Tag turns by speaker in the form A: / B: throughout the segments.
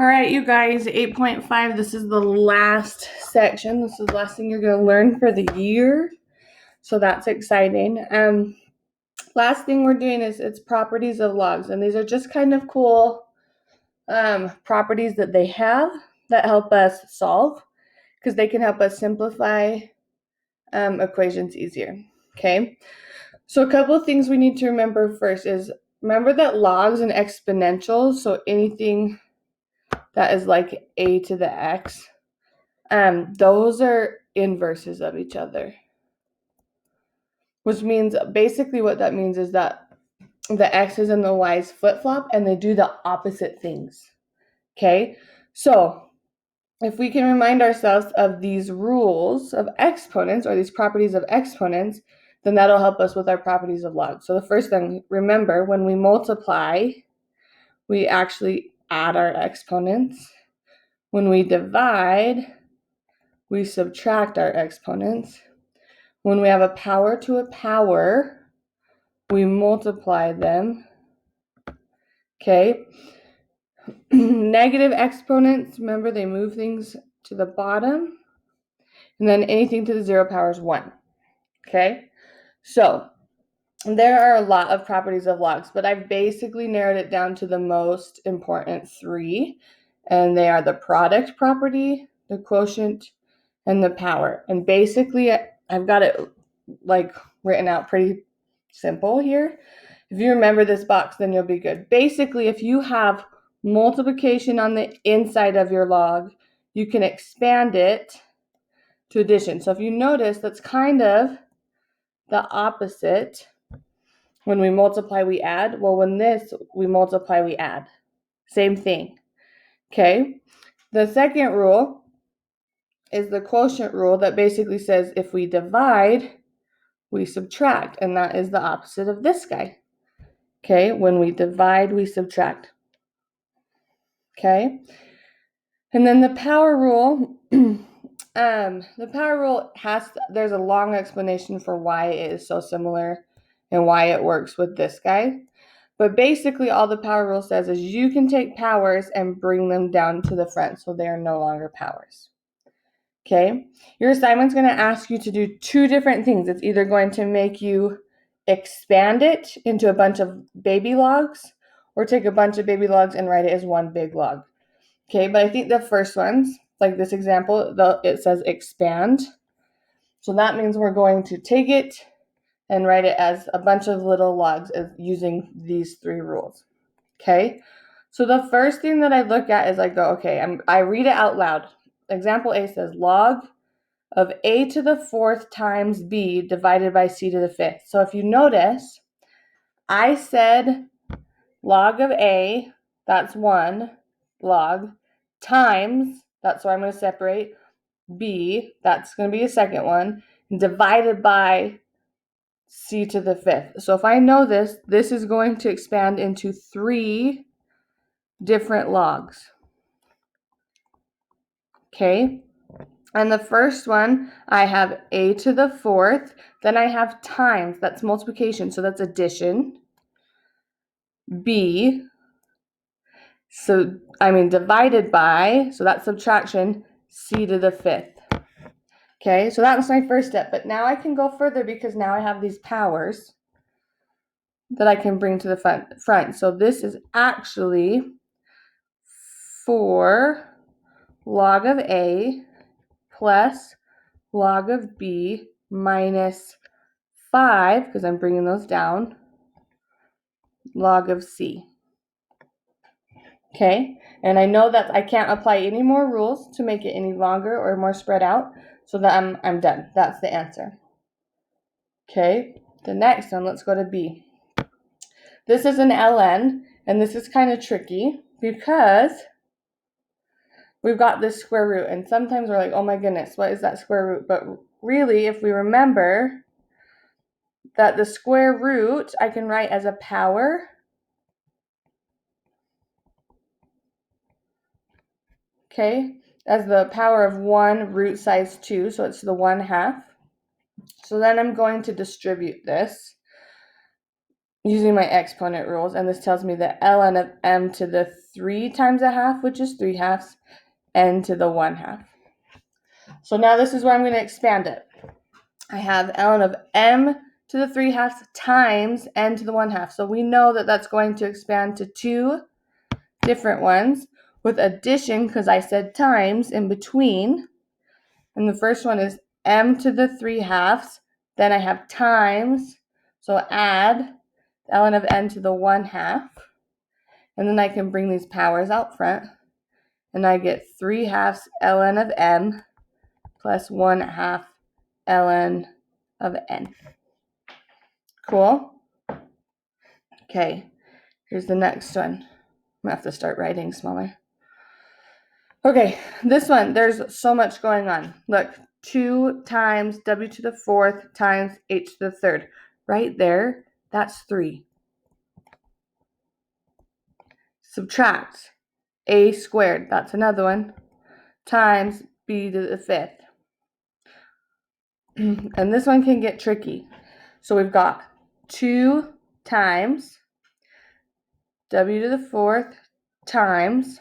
A: All right, you guys, 8.5, this is the last section. This is the last thing you're going to learn for the year. So that's exciting. Last thing we're doing is it's properties of logs. And these are just kind of cool properties that they have that help us solve because they can help us simplify equations easier. Okay, so a couple of things we need to remember first is remember that logs and exponentials, so anything that is like a to the x, those are inverses of each other, which means basically what that means is that the x's and the y's flip-flop and they do the opposite things. Okay, so if we can remind ourselves of these rules of exponents or these properties of exponents, then that'll help us with our properties of logs. So the first thing, remember, when we multiply, we actually add our exponents. When we divide, we subtract our exponents. When we have a power to a power, we multiply them. Okay. Negative exponents, remember, they move things to the bottom. And then anything to the 0 power is 1. Okay. So there are a lot of properties of logs, but I've basically narrowed it down to the most important 3. And they are the product property, the quotient, and the power. And basically, I've got it like written out pretty simple here. If you remember this box, then you'll be good. Basically, if you have multiplication on the inside of your log, you can expand it to addition. So if you notice, that's kind of the opposite. When we multiply, we add. Well, when this, we multiply, we add. Same thing. Okay. The second rule is the quotient rule that basically says if we divide, we subtract, and that is the opposite of this guy. Okay, when we divide, we subtract. Okay, and then the power rule, there's a long explanation for why it is so similar and why it works with this guy. But basically, all the power rule says is you can take powers and bring them down to the front, so they are no longer powers. Okay, your assignment's going to ask you to do 2 different things. It's either going to make you expand it into a bunch of baby logs or take a bunch of baby logs and write it as one big log. Okay, but I think the first ones, like this example, it says expand. So that means we're going to take it and write it as a bunch of little logs using these 3 rules. Okay, so the first thing that I look at is I go, okay, I read it out loud. Example A says log of a to the 4th times b divided by c to the 5th. So if you notice, I said log of a, that's 1 log, times, that's where I'm going to separate, b, that's going to be a second one, divided by c to the 5th. So if I know this, this is going to expand into 3 different logs. Okay, and the first one, I have a to the 4th, then I have times, that's multiplication, so that's addition, b, divided by, so that's subtraction, c to the 5th. Okay, so that was my first step, but now I can go further because now I have these powers that I can bring to the front. So this is actually 4 log of a plus log of b minus 5, because I'm bringing those down, log of c. Okay, and I know that I can't apply any more rules to make it any longer or more spread out, so that I'm done. That's the answer. Okay, the next one, let's go to b. This is an ln, and this is kind of tricky because we've got this square root, and sometimes we're like, oh my goodness, what is that square root? But really, if we remember that the square root I can write as a power, okay, as the power of 1 root size 2, so it's the 1/2. So then I'm going to distribute this using my exponent rules, and this tells me that ln of m to the 3 times a half, which is 3/2, n to the 1/2. So now this is where I'm going to expand it. I have ln of m to the 3/2 times n to the 1/2. So we know that that's going to expand to 2 different ones with addition, because I said times in between. And the first one is m to the 3/2. Then I have times, so add ln of n to the 1/2. And then I can bring these powers out front. And I get 3/2 ln of m plus 1/2 ln of n. Cool? Okay, here's the next one. I'm gonna have to start writing smaller. Okay, this one, there's so much going on. Look, 2 times w to the 4th times h to the 3rd. Right there, that's 3. Subtract a squared, that's another one, times b to the 5th. And this one can get tricky. So we've got 2 times w to the 4th times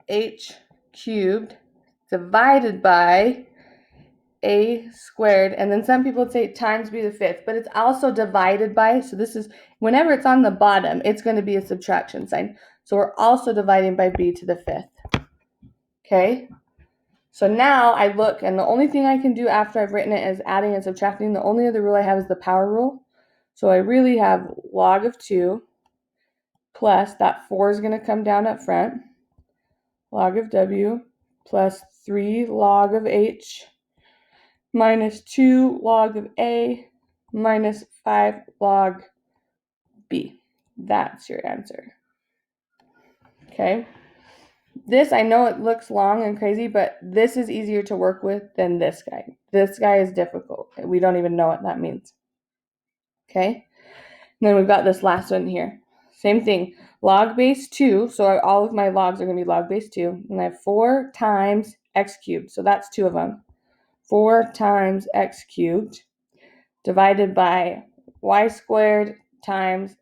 A: h cubed divided by a squared, and then some people would say times b to the 5th, but it's also divided by, so this is, whenever it's on the bottom, it's going to be a subtraction sign. So we're also dividing by b to the 5th. Okay? So now I look, and the only thing I can do after I've written it is adding and subtracting. The only other rule I have is the power rule. So I really have log of 2 plus, that 4 is going to come down up front, log of w plus 3 log of h minus 2 log of a minus 5 log b. That's your answer. Okay? This, I know it looks long and crazy, but this is easier to work with than this guy. This guy is difficult. We don't even know what that means. Okay? And then we've got this last one here. Same thing. Log base 2, so all of my logs are going to be log base 2. And I have 4 times x cubed, so that's 2 of them. 4 times x cubed divided by y squared times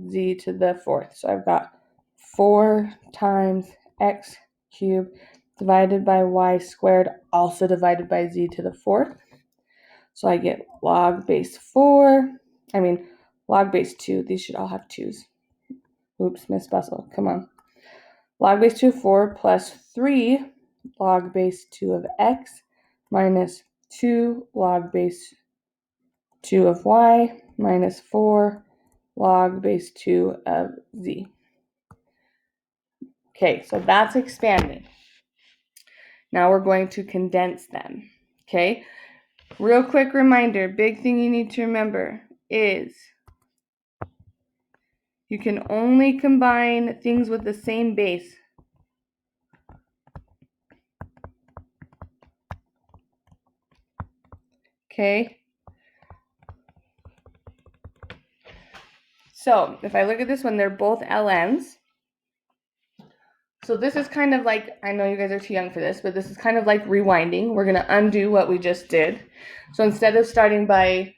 A: z to the 4th. So I've got 4 times x cubed divided by y squared, also divided by z to the 4th. So I get log base 2. These should all have 2's. Oops, Miss Bustle. Come on. Log base 2 of 4 plus 3 log base 2 of x minus 2 log base 2 of y minus 4 log base 2 of z. Okay, so that's expanding. Now we're going to condense them. Okay, real quick reminder, big thing you need to remember is you can only combine things with the same base. Okay? So if I look at this one, they're both ln's. So this is kind of like, I know you guys are too young for this, but this is kind of like rewinding. We're going to undo what we just did. So instead of starting by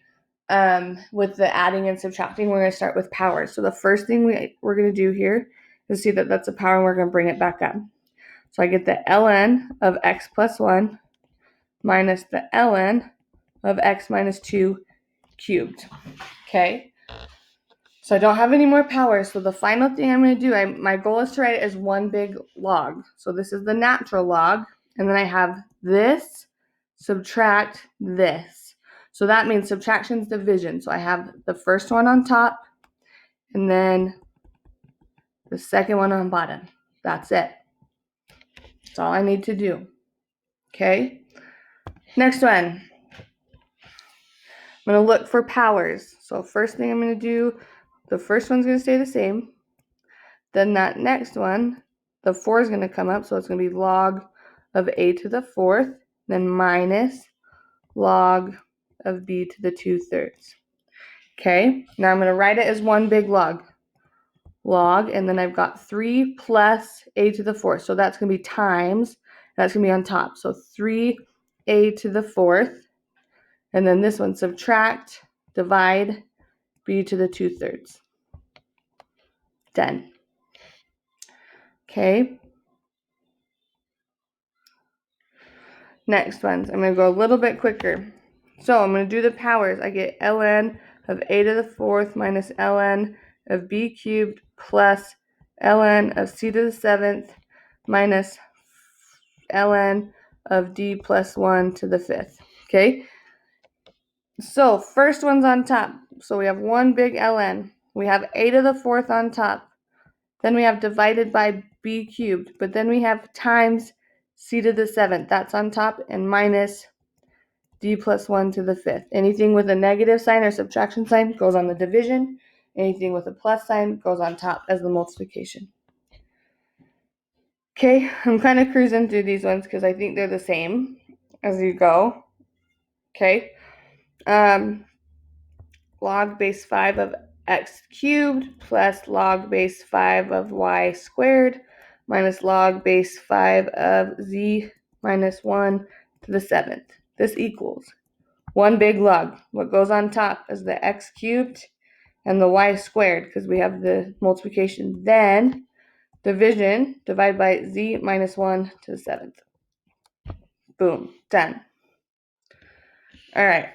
A: with the adding and subtracting, we're going to start with power. So the first thing we're going to do here is see that that's a power, and we're going to bring it back up. So I get the ln of x plus 1 minus the ln of x minus 2 cubed. Okay? So I don't have any more power. So the final thing I'm going to do, my goal is to write it as one big log. So this is the natural log. And then I have this subtract this. So that means subtraction is division. So I have the first one on top and then the second one on bottom. That's it. That's all I need to do. Okay? Next one. I'm going to look for powers. So first thing I'm going to do, the first one's going to stay the same. Then that next one, the 4 is going to come up, so it's going to be log of a to the 4th, then minus log of b to the 2/3. Okay, now I'm going to write it as one big log, and then I've got 3 plus a to the 4th, so that's going to be times, that's going to be on top, so 3a to the 4th, and then this one, subtract, divide, b to the 2/3. Done. Okay. Next ones. I'm going to go a little bit quicker. So I'm going to do the powers. I get ln of a to the fourth minus ln of b cubed plus ln of c to the seventh minus ln of d plus 1 to the fifth. Okay? So first one's on top. So we have one big ln. We have a to the fourth on top. Then we have divided by b cubed. But then we have times c to the seventh. That's on top, and minus d plus 1 to the fifth. Anything with a negative sign or subtraction sign goes on the division. Anything with a plus sign goes on top as the multiplication. Okay, I'm kind of cruising through these ones because I think they're the same as you go. Okay. Log base 5 of x cubed plus log base 5 of y squared minus log base 5 of z minus 1 to the seventh. This equals one big log. What goes on top is the x cubed and the y squared because we have the multiplication. Then division, divide by z minus 1 to the seventh. Boom, done. All right.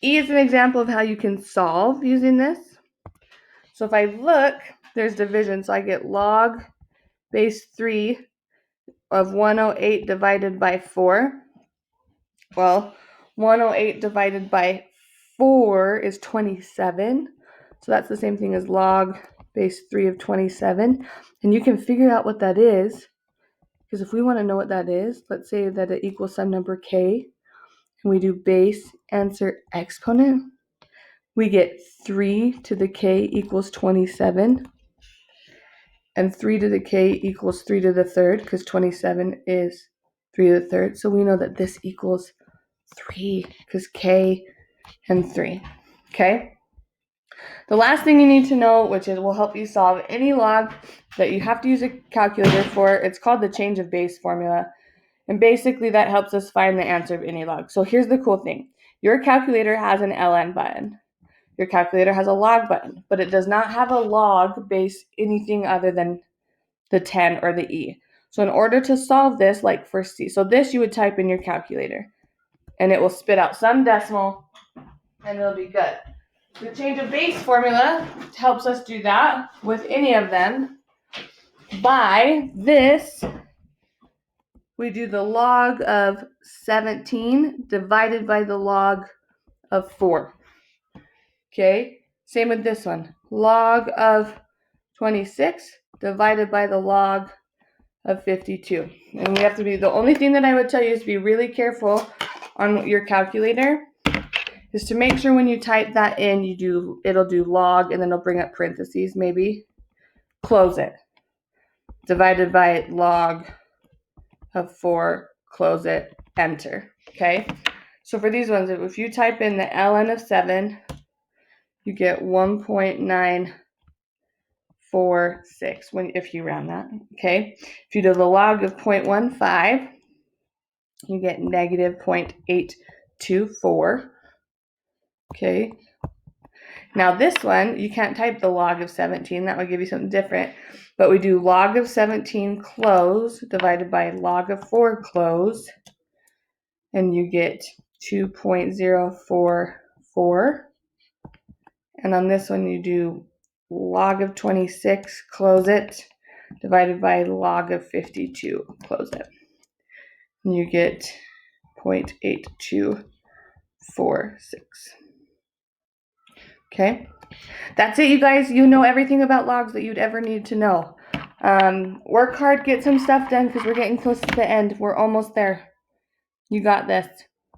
A: E is an example of how you can solve using this. So if I look, there's division. So I get log base 3 of 108 divided by 4. Well, 108 divided by 4 is 27. So that's the same thing as log base 3 of 27. And you can figure out what that is. Because if we want to know what that is, let's say that it equals some number k. And we do base, answer, exponent. We get 3 to the k equals 27. And 3 to the k equals 3 to the third, because 27 is 3 to the third. So we know that this equals 3, because k and 3. Okay? The last thing you need to know, which will help you solve any log that you have to use a calculator for, it's called the change of base formula. And basically that helps us find the answer of any log. So here's the cool thing. Your calculator has an ln button. Your calculator has a log button, but it does not have a log base anything other than the 10 or the e. So in order to solve this, like for c, so this you would type in your calculator, and it will spit out some decimal, and it'll be good. The change of base formula helps us do that with any of them. By this, we do the log of 17 divided by the log of 4. Okay, same with this one. Log of 26 divided by the log of 52. And we have to be, the only thing that I would tell you is be really careful on your calculator is to make sure when you type that in, it'll do log and then it'll bring up parentheses maybe. Close it. Divided by log of 4, close it, enter. Okay? So for these ones, if you type in the ln of 7, you get 1.946 if you round that. Okay? If you do the log of 0.15, you get negative 0.824. Okay. Now this one, you can't type the log of 17. That would give you something different. But we do log of 17 close divided by log of 4 close. And you get 2.044. And on this one, you do log of 26, close it, divided by log of 52, close it. And you get 0.8246. Okay, that's it, you guys. You know everything about logs that you'd ever need to know. Work hard, get some stuff done because we're getting close to the end. We're almost there. You got this.